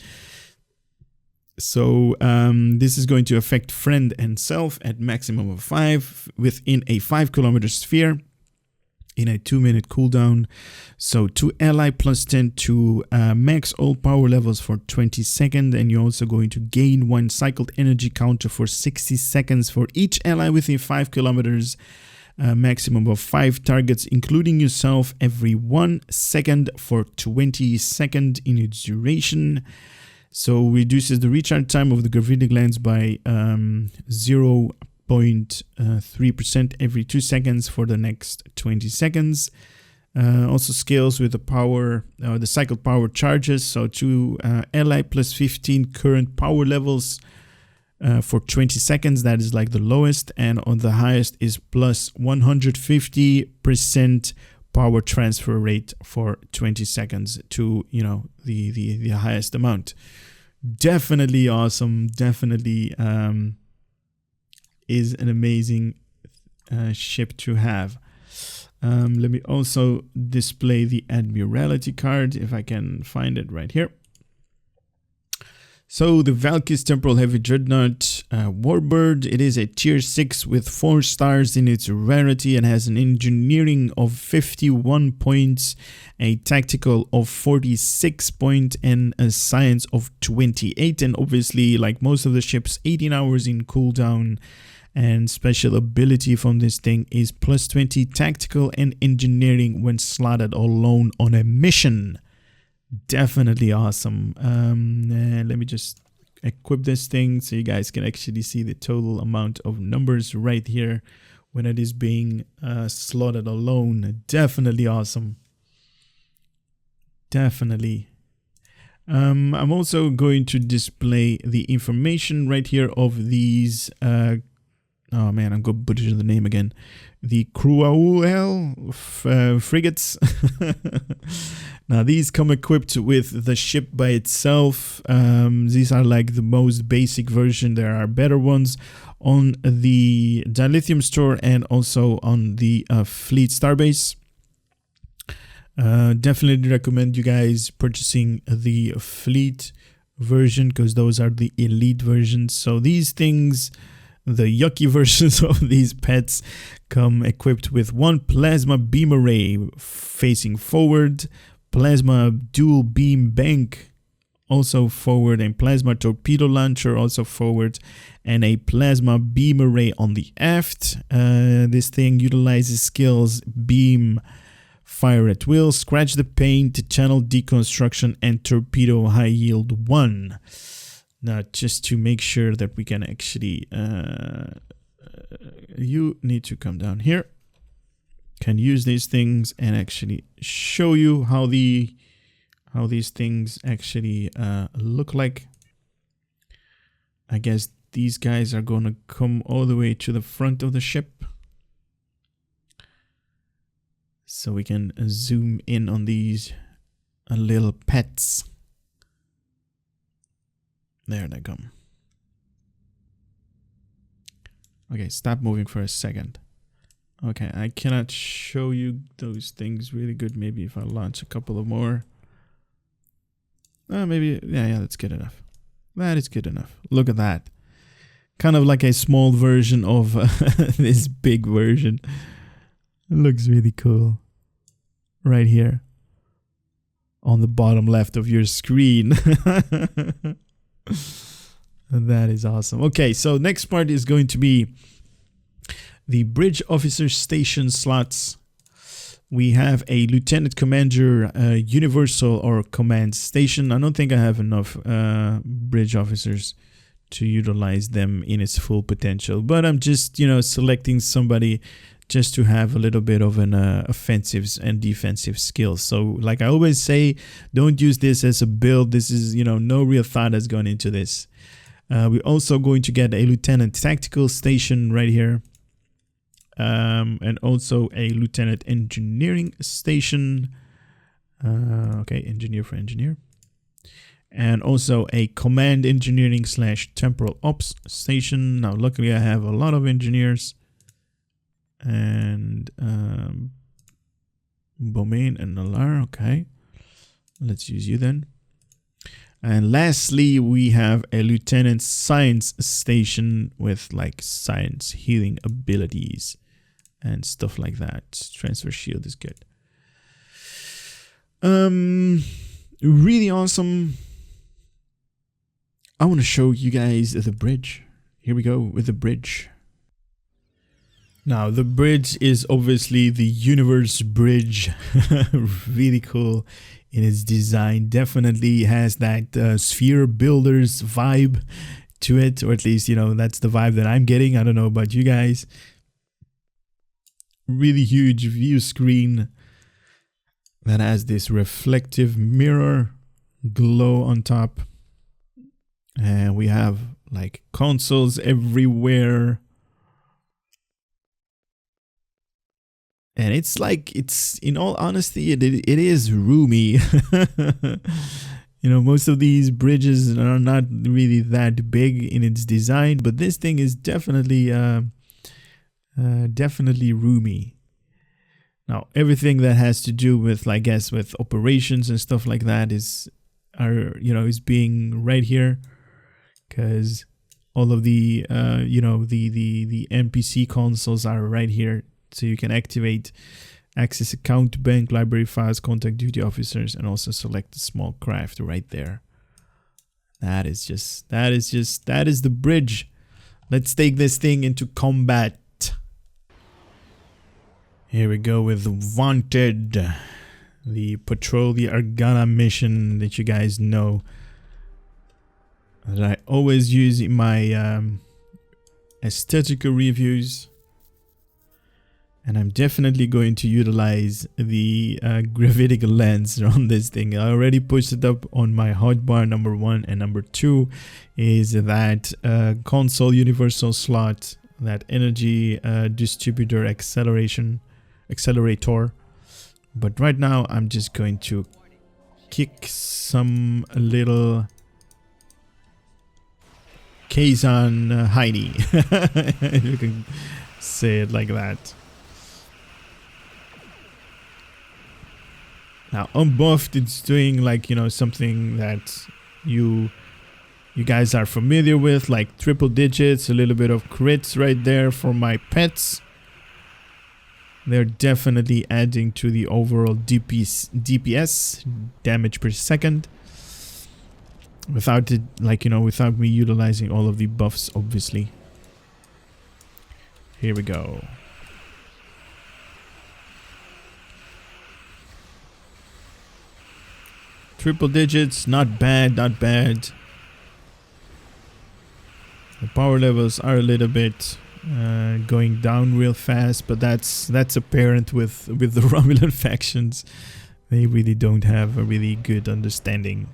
So this is going to affect friend and self at maximum of 5 within a 5-kilometer sphere in a 2-minute cooldown. So to ally plus 10 to max all power levels for 20 seconds, and you're also going to gain 1 cycled energy counter for 60 seconds for each ally within 5 kilometers. Maximum of 5 targets including yourself every 1 second for 20 seconds in its duration. So reduces the recharge time of the gravitic lens by 0.3% every 2 seconds for the next 20 seconds. Also scales with the power, the cycled power charges. So to ally plus 15 current power levels for 20 seconds. That is like the lowest, and on the highest is plus 150% power transfer rate for 20 seconds to, you know, the highest amount. Definitely awesome. Definitely is an amazing ship to have. Let me also display the Admiralty card if I can find it right here. So the Valkis Temporal Heavy Dreadnought Warbird, it is a tier 6 with 4 stars in its rarity and has an engineering of 51 points, a tactical of 46 points, and a science of 28. And obviously, like most of the ships, 18 hours in cooldown. And special ability from this thing is plus 20 tactical and engineering when slotted alone on a mission. Definitely awesome. Let me just equip this thing so you guys can actually see the total amount of numbers right here when it is being slotted alone. Definitely awesome. Definitely. I'm also going to display the information right here of these oh man, I'm going to butcher the name again. The Cruauel frigates. Now these come equipped with the ship by itself. These are like the most basic version. There are better ones on the Dilithium store and also on the Fleet Starbase. Definitely recommend you guys purchasing the Fleet version because those are the elite versions. So these things, the yucky versions of these pets, come equipped with 1 plasma beam array facing forward, plasma dual beam bank also forward, and plasma torpedo launcher also forward, and a plasma beam array on the aft. This thing utilizes skills beam, fire at will, scratch the paint, channel deconstruction, and torpedo high yield 1. Now, just to make sure that we can actually, you need to come down here, can use these things and actually show you how these things actually look like. I guess these guys are going to come all the way to the front of the ship. So we can zoom in on these little pets. There they come. Okay, stop moving for a second. Okay, I cannot show you those things really good. Maybe if I launch a couple of more. Maybe, yeah, that's good enough. That is good enough. Look at that. Kind of like a small version of this big version. It looks really cool. Right here. On the bottom left of your screen. That is awesome. Okay, so next part is going to be the bridge officer station slots. We have a Lieutenant Commander Universal or Command Station. I don't think I have enough bridge officers to utilize them in its full potential, but I'm just, you know, selecting somebody just to have a little bit of an offensive and defensive skill. So like I always say, don't use this as a build. This is, you know, no real thought has gone into this. We're also going to get a Lieutenant Tactical Station right here. And also a Lieutenant Engineering Station. Okay, engineer for engineer. And also a Command Engineering / Temporal Ops Station. Now, luckily I have a lot of engineers. And Bomain and Nalar, okay. Let's use you then. And lastly, we have a Lieutenant Science Station with like science healing abilities and stuff like that. Transfer shield is good. Really awesome. I want to show you guys the bridge. Here we go with the bridge. Now, the bridge is obviously the universe bridge. Really cool in its design. Definitely has that sphere builders vibe to it, or at least, you know, that's the vibe that I'm getting. I don't know about you guys. Really huge view screen that has this reflective mirror glow on top. And we have like consoles everywhere. And it's like, it's, in all honesty, it is roomy. You know, most of these bridges are not really that big in its design, but this thing is definitely definitely roomy. Now, everything that has to do with, I guess, with operations and stuff like that is being right here, because all of the the NPC consoles are right here. So you can activate access account, bank, library files, contact duty officers, and also select the small craft right there. That is the bridge. Let's take this thing into combat. Here we go with Wanted, the Patrol the Argana mission that you guys know, that I always use in my aesthetical reviews. And I'm definitely going to utilize the gravitic lens on this thing. I already pushed it up on my hotbar, number 1, and number 2 is that console universal slot, that energy distributor accelerator. But right now I'm just going to kick some little Kazan Heine. You can say it like that. Now, unbuffed, it's doing like, you know, something that you guys are familiar with, like triple digits, a little bit of crits right there for my pets. They're definitely adding to the overall DPS, damage per second, without it, like, you know, without me utilizing all of the buffs, obviously. Here we go. Triple digits, not bad, not bad. The power levels are a little bit going down real fast, but that's apparent with the Romulan factions. They really don't have a really good understanding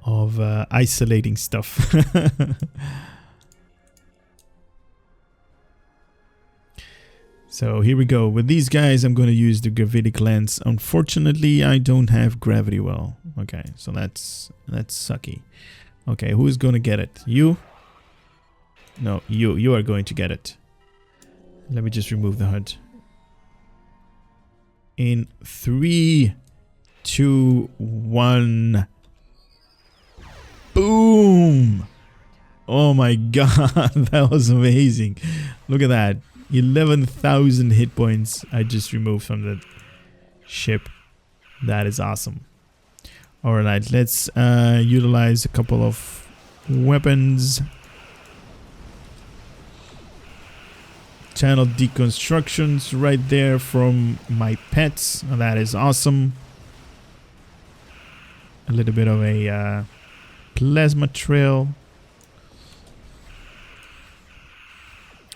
of isolating stuff. So here we go. With these guys, I'm going to use the gravitic lens. Unfortunately, I don't have gravity well. Okay, so that's sucky. Okay, who's going to get it? You? No, you are going to get it. Let me just remove the HUD. In 3, 2, 1. Boom! Oh my god, that was amazing. Look at that. 11,000 hit points I just removed from the ship. That is awesome. Alright, let's utilize a couple of weapons. channel deconstructions right there from my pets. That is awesome. A little bit of a plasma trail.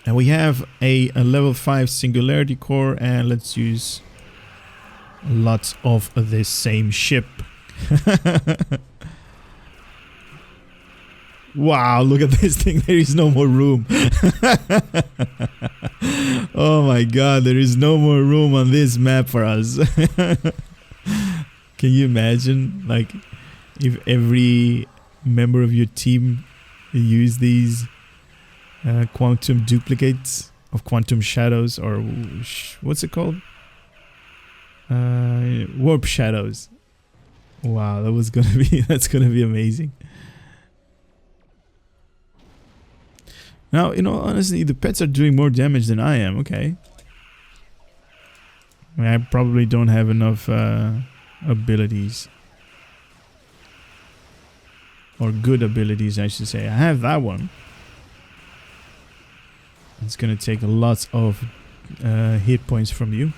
And we have a level 5 singularity core, and let's use lots of this same ship. Wow, look at this thing. There is no more room. Oh my god, there is no more room on this map for us. Can you imagine, like, if every member of your team use these quantum duplicates of quantum shadows, or what's it called? Warp shadows. Wow, that's gonna be amazing. Now, you know, honestly, the pets are doing more damage than I am. Okay. I mean, I probably don't have enough abilities. Or good abilities, I should say. I have that one. It's gonna take lots of hit points from you.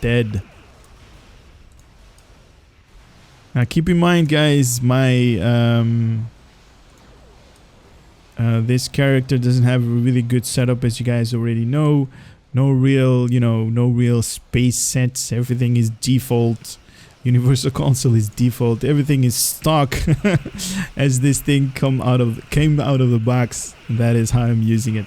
Dead. Now, keep in mind, guys, my... this character doesn't have a really good setup, as you guys already know. No real, you know, no real space sets. Everything is default. Universal console is default. Everything is stock as this thing came out of the box. That is how I'm using it.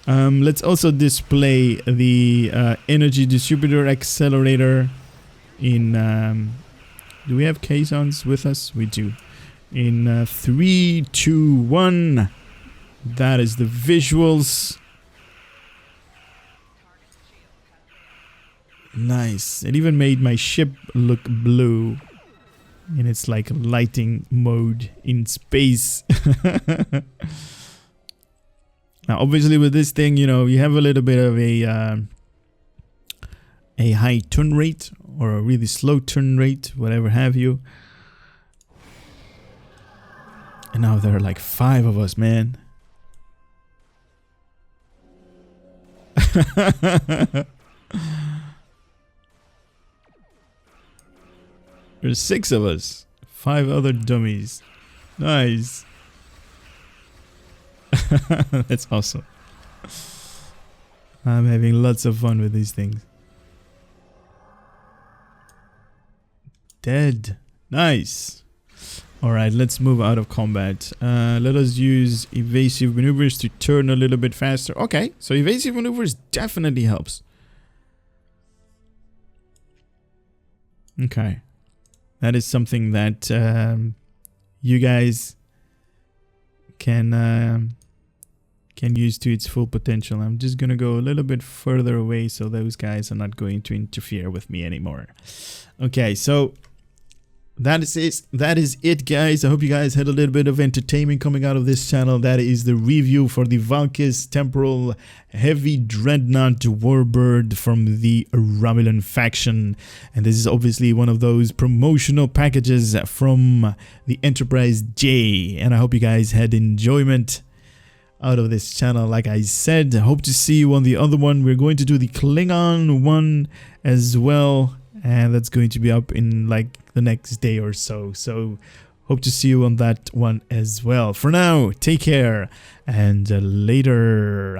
Let's also display the energy distributor accelerator in... do we have Kazons with us? We do. In 3, 2, 1. That is the visuals. Nice. It even made my ship look blue in its like lighting mode in space. Now, obviously, with this thing, you know, you have a little bit of a high turn rate or a really slow turn rate, whatever have you. And now there are like 5 of us, man. There's 6 of us. 5 other dummies. Nice. That's awesome. I'm having lots of fun with these things. Dead. Nice. Alright, let's move out of combat. Let us use evasive maneuvers to turn a little bit faster. Okay, so evasive maneuvers definitely helps. Okay. That is something that you guys can use to its full potential. I'm just going to go a little bit further away so those guys are not going to interfere with me anymore. Okay, so... That is it, guys. I hope you guys had a little bit of entertainment coming out of this channel. That is the review for the Valkis Temporal Heavy Dreadnought Warbird from the Romulan faction. And this is obviously one of those promotional packages from the Enterprise J. And I hope you guys had enjoyment out of this channel. Like I said, I hope to see you on the other one. We're going to do the Klingon one as well. And that's going to be up in like the next day or so. So hope to see you on that one as well. For now, take care and later.